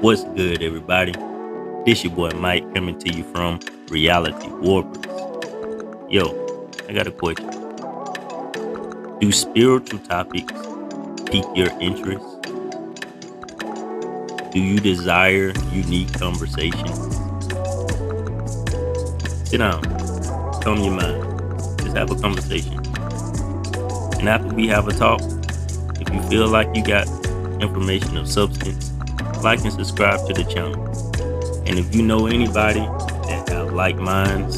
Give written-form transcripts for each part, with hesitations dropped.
What's good, everybody? This your boy Mike coming to you from Reality Warpers. Yo, I got a question. Do spiritual topics pique your interest? Do you desire unique conversations? Sit down, calm your mind, just have a conversation. And after we have a talk, if you feel like you got information of substance, like and subscribe to the channel. And if you know anybody that have like minds,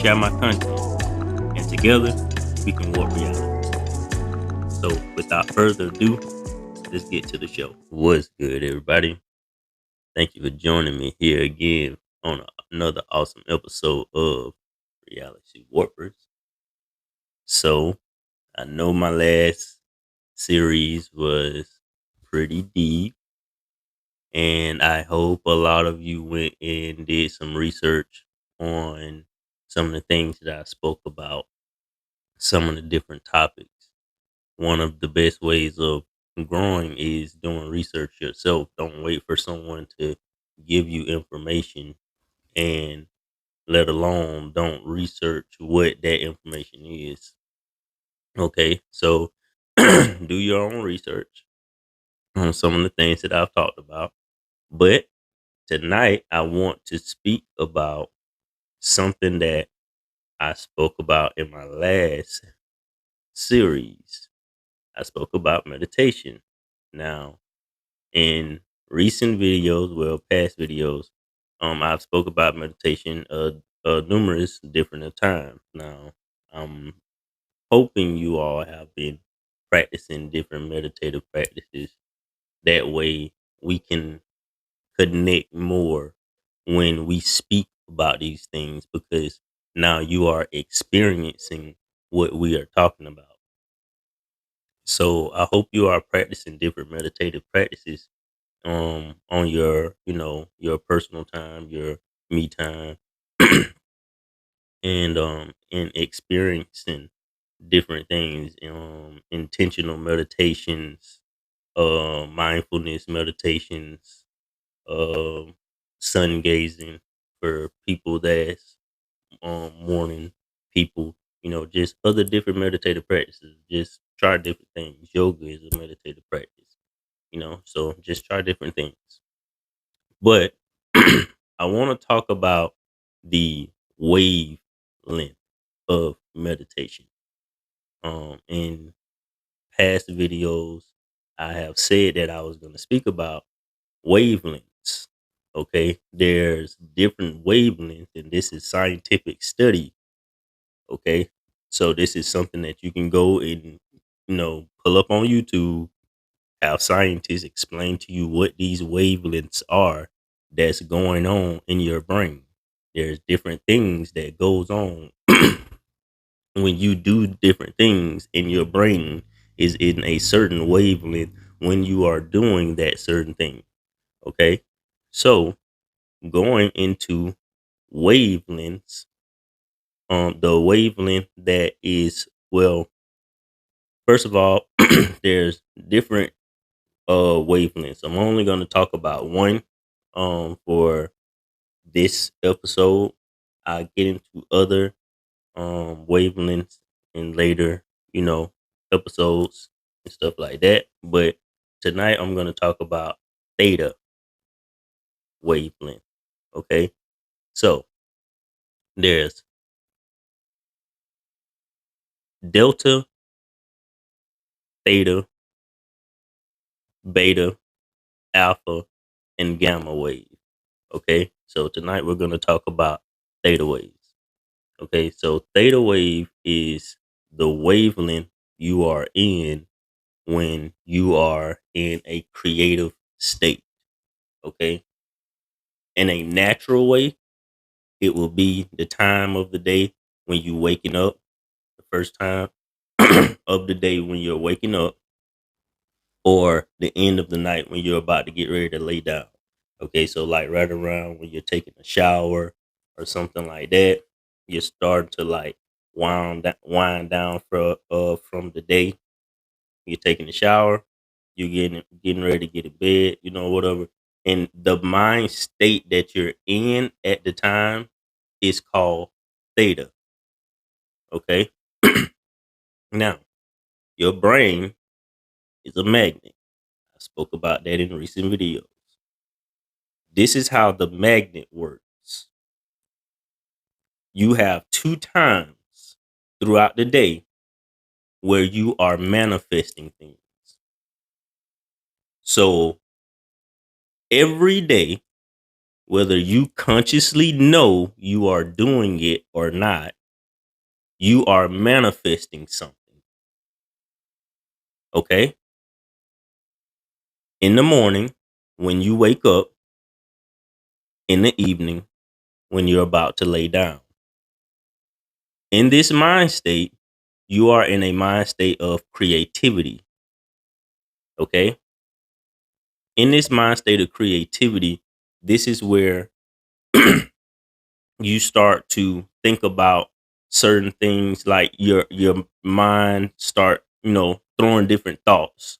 share my content. And together, we can warp reality. So, without further ado, let's get to the show. What's good, everybody? Thank you for joining me here again on another awesome episode of Reality Warpers. So, I know my last series was pretty deep, and I hope a lot of you went and did some research on some of the things that I spoke about, some of the different topics. One of the best ways of growing is doing research yourself. Don't wait for someone to give you information, and let alone don't research what that information is. Okay, so do your own research on some of the things that I've talked about. But tonight, I want to speak about something that I spoke about in my last series. I spoke about meditation. Now, in recent videos, well, past videos, I've spoke about meditation numerous different times. Now, I'm hoping you all have been practicing different meditative practices. That way, we can connect more when we speak about these things, because now you are experiencing what we are talking about. So I hope you are practicing different meditative practices on your your personal time, your me time, and experiencing different things, intentional meditations, mindfulness meditations, um sun gazing for people that's morning people, just other different meditative practices. Just try different things. Yoga is a meditative practice, so just try different things. But I want to talk about the wavelength of meditation. In past videos, I have said that I was going to speak about wavelengths. Okay, there's different wavelengths, and this is scientific study. Okay, so this is something that you can go and pull up on YouTube, have scientists explain to you what these wavelengths are that's going on in your brain. There's different things that goes on when you do different things in your brain is in a certain wavelength when you are doing that certain thing. Okay, so going into wavelengths, the wavelength that is, well, first of all, there's different wavelengths. I'm only going to talk about one for this episode. I get into other wavelengths in later, you know, episodes and stuff like that. But tonight I'm going to talk about theta wavelength. Okay, so there's delta, theta, beta, alpha, and gamma wave. Okay, so tonight we're going to talk about theta waves. Okay, so theta wave is the wavelength you are in when you are in a creative state. Okay, in a natural way, it will be the time of the day when you waking up, the first time of the day when you're waking up, or the end of the night when you're about to get ready to lay down. Okay, so like right around when you're taking a shower or something like that, you're starting to like wind down from the day. You're taking a shower, you're getting ready to get to bed, whatever, And the mind state that you're in at the time is called theta. Okay. Now, your brain is a magnet. I spoke about that in recent videos. This is how the magnet works. You have two times throughout the day where you are manifesting things. So every day, whether you consciously know you are doing it or not, you are manifesting something. Okay. In the morning, when you wake up, in the evening, when you're about to lay down. In this mind state, you are in a mind state of creativity. Okay. In this mind state of creativity, this is where you start to think about certain things, like your mind start, throwing different thoughts.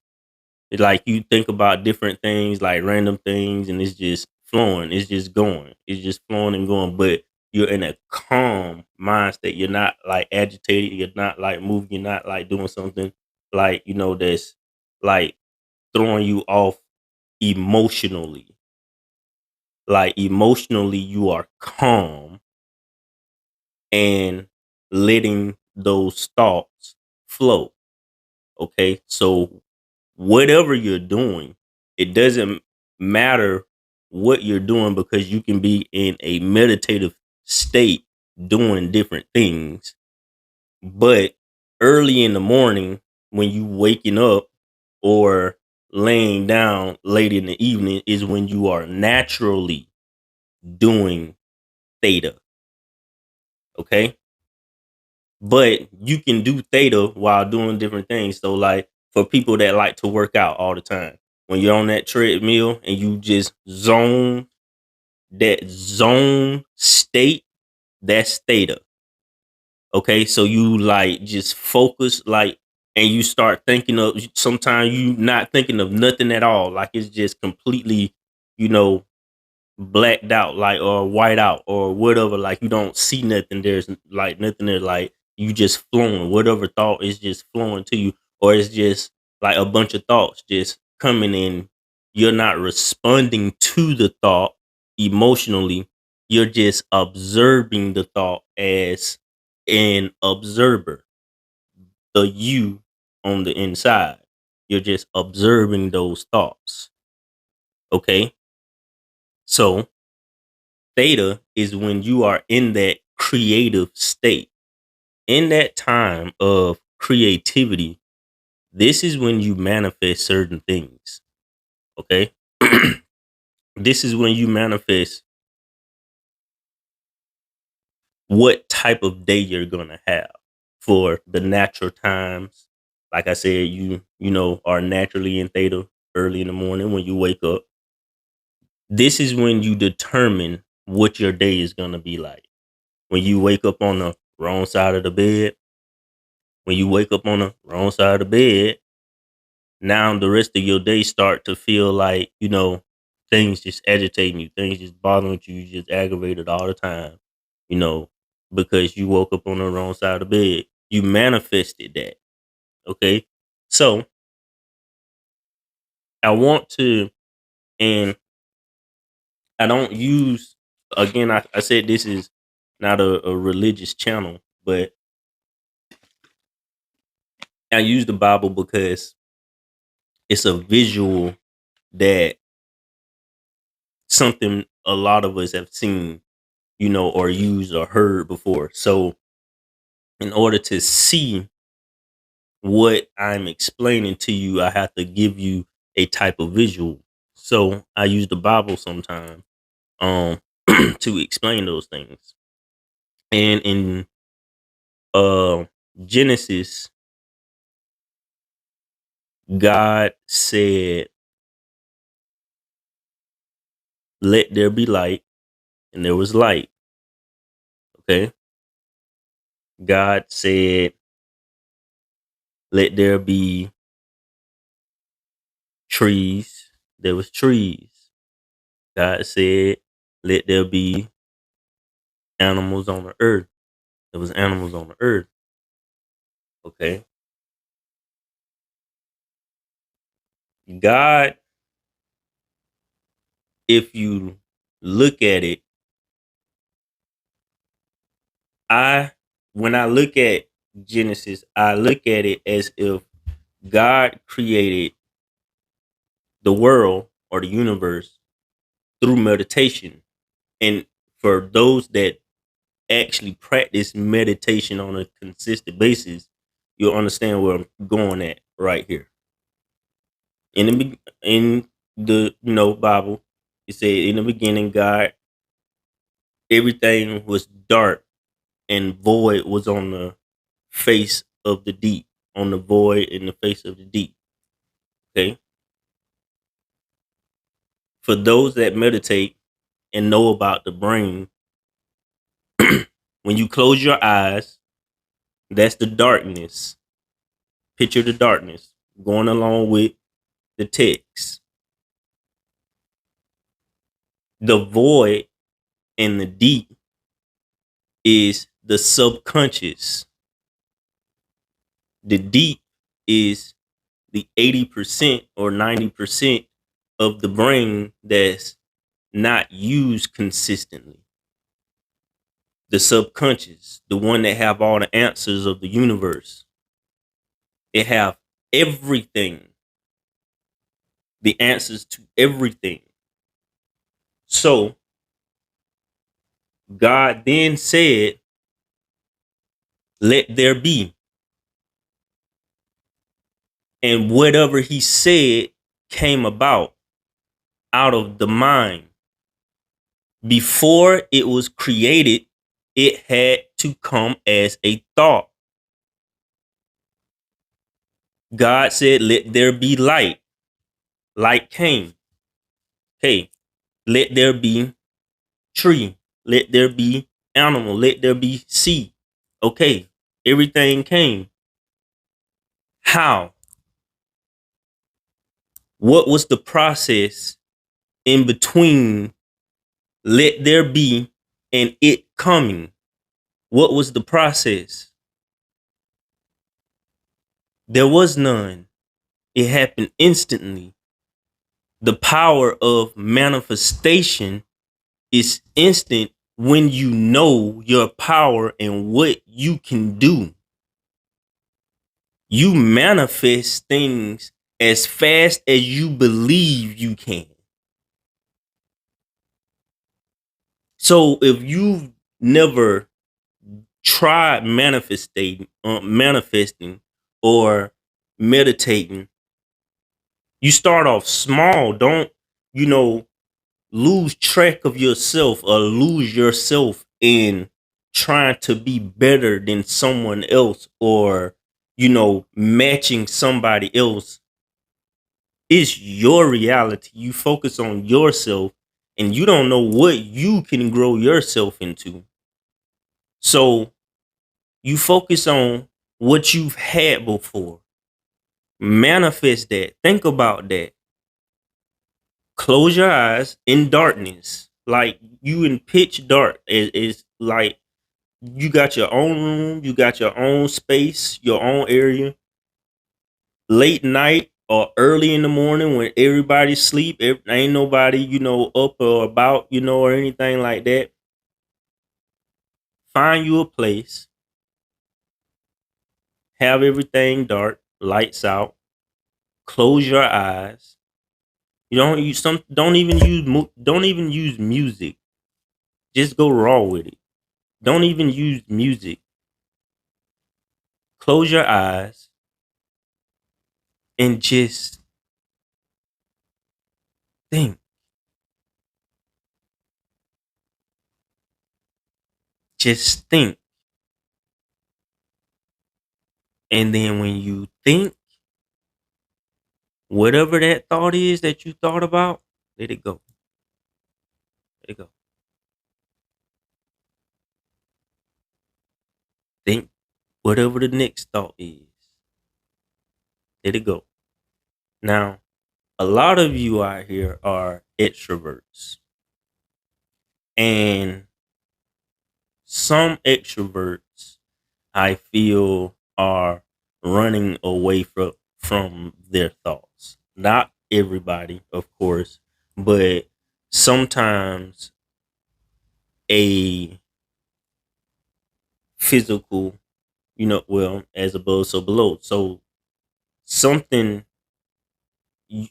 It's like you think about different things, like random things, and it's just flowing. It's just going. It's just flowing and going. But you're in a calm mind state. You're not like agitated. You're not like moving. You're not like doing something like, that's like throwing you off emotionally. Like emotionally, you are calm and letting those thoughts flow. Okay. So whatever you're doing, it doesn't matter what you're doing, because you can be in a meditative state doing different things. But early in the morning, when you waking up or laying down late in the evening, is when you are naturally doing theta. Okay. But you can do theta while doing different things. So, like for people that like to work out all the time, when you're on that treadmill and you just zone state, that's theta. Okay, so you like just focus, like, and you start thinking of. Sometimes you not thinking of nothing at all, like it's just completely, you know, blacked out, like, or white out or whatever, like you don't see nothing. There's like nothing there, like you just flowing. Whatever thought is just flowing to you, or it's just like a bunch of thoughts just coming in. You're not responding to the thought emotionally. You're just observing the thought as an observer, the you on the inside. You're just observing those thoughts. Okay. So theta is when you are in that creative state. In that time of creativity, this is when you manifest certain things. Okay. This is when you manifest what type of day you're going to have for the natural times. Like I said, you are naturally in theta early in the morning when you wake up. This is when you determine what your day is going to be like. When you wake up on the wrong side of the bed, when you wake up on the wrong side of the bed, now the rest of your day start to feel like, things just agitating you, things just bothering you, you just aggravated all the time, you know, because you woke up on the wrong side of the bed. You manifested that. Okay. So I want to, and I don't use, again, I said this is not a religious channel, but I use the Bible because it's a visual that something a lot of us have seen, or used or heard before. So, in order to see what I'm explaining to you, I have to give you a type of visual. So, I use the Bible sometimes um to explain those things. And in uh Genesis, God said, "Let there be light," and there was light. Okay. God said, "Let there be trees." There was trees. God said, let there be animals on the earth. There was animals on the earth. Okay. God, if you look at it, I when I look at Genesis, I look at it as if God created the world or the universe through meditation. And for those that actually practice meditation on a consistent basis, you'll understand where I'm going at right here. In the Bible, it said in the beginning, God, everything was dark and void was on the face of the deep, on the void in the face of the deep. Okay, for those that meditate and know about the brain, when you close your eyes, that's the darkness. Picture the darkness going along with the text. The void and the deep is the subconscious. The deep is the 80% or 90% of the brain that's not used consistently. The subconscious, the one that have all the answers of the universe. It have everything, the answers to everything. So God then said, let there be. And whatever he said came about out of the mind. Before it was created, it had to come as a thought. God said, let there be light. Light came. Okay, let there be tree. Let there be animal. Let there be sea. Okay, everything came. How? What was the process in between let there be and it coming? What was the process? There was none. It happened instantly. The power of manifestation is instant when you know your power and what you can do. You manifest things as fast as you believe you can. So if you've never tried manifesting or meditating, you start off small. Don't, you know, lose track of yourself or lose yourself in trying to be better than someone else or, matching somebody else. It's your reality. You focus on yourself and you don't know what you can grow yourself into. So you focus on what you've had before. Manifest that. Think about that. Close your eyes in darkness. Like you in pitch dark. It's like you got your own room, you got your own space, your own area. Late night or early in the morning when everybody's sleep, ain't nobody, up or about, or anything like that. Find you a place, have everything dark, lights out, close your eyes. You don't even use music. Just go raw with it. Don't even use music. Close your eyes and just think. Just think. And then when you think, whatever that thought is that you thought about, let it go. Let it go. Think whatever the next thought is. Let it go. Now, a lot of you out here are extroverts. And some extroverts, I feel, are running away from their thoughts. Not everybody, of course, but sometimes a physical, well, as above, so below. So something,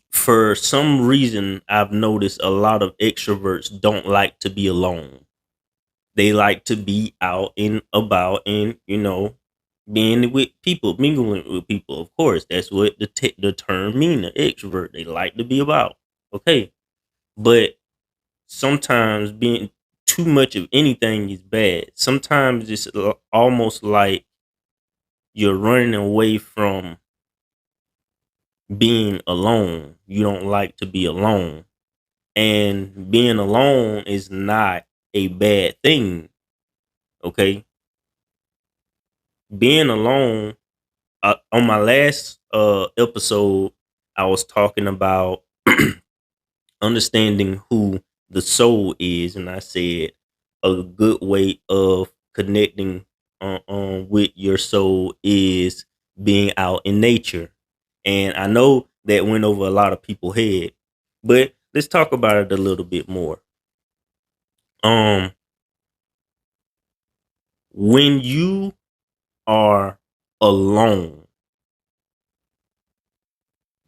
for some reason, I've noticed a lot of extroverts don't like to be alone. They like to be out and about and, being with people, mingling with people. Of course, that's what the term mean, an extrovert. They like to be about. Okay. But sometimes being too much of anything is bad. Sometimes it's almost like you're running away from being alone. You don't like to be alone. And being alone is not a bad thing. Okay. Being alone, on my last episode, I was talking about understanding who the soul is, and I said a good way of connecting with your soul is being out in nature. And I know that went over a lot of people's head, but let's talk about it a little bit more. Um, when you are alone,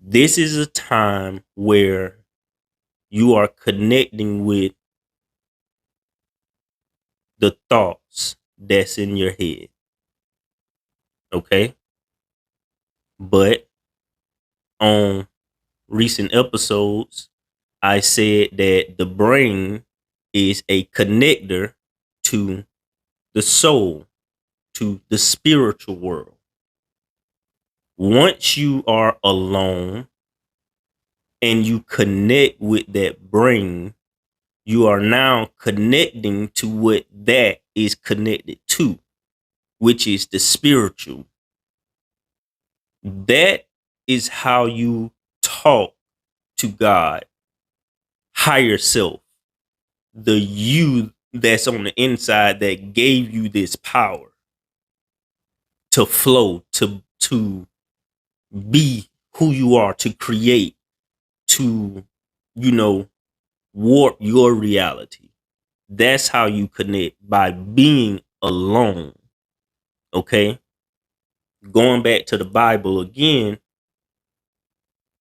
this is a time where you are connecting with the thoughts that's in your head. Okay. But on recent episodes, I said that the brain is a connector to the soul, to the spiritual world. Once you are alone and you connect with that brain, you are now connecting to what that is connected to, which is the spiritual. That is how you talk to God, higher self, the you that's on the inside that gave you this power to flow, to be who you are, to create, to, warp your reality. That's how you connect, by being alone. Okay. Going back to the Bible again,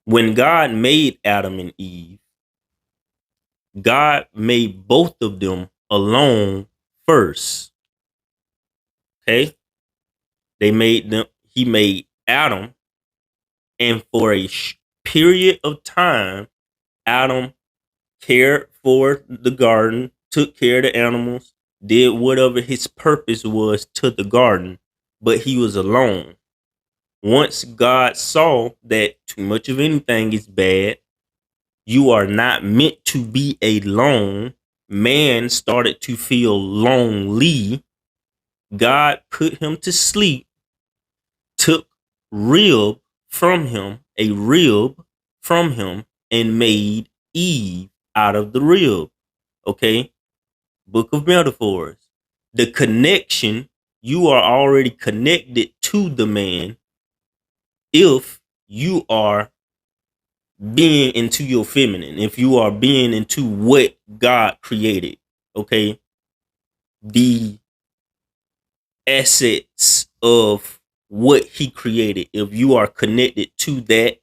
when God made Adam and Eve, God made both of them alone first. Okay. He made Adam, and for a period of time, Adam cared for the garden, took care of the animals, did whatever his purpose was to the garden, but he was alone. Once God saw that too much of anything is bad, you are not meant to be alone, man started to feel lonely. God put him to sleep, took rib a rib from him, and made Eve out of the rib. Okay. Book of Metaphors. The connection, you are already connected to the man if you are being into your feminine, if you are being into what God created. Okay. The assets of what he created, if you are connected to that,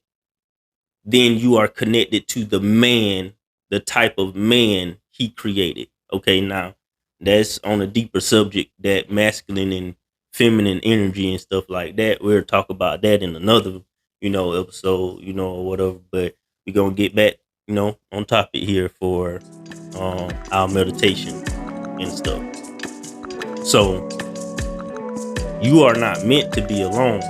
then you are connected to the man, the type of man he created. Okay, now that's on a deeper subject, that masculine and feminine energy and stuff like that. We'll talk about that in another, episode, or whatever. But we're gonna get back, on topic here for our meditation and stuff. So you are not meant to be alone.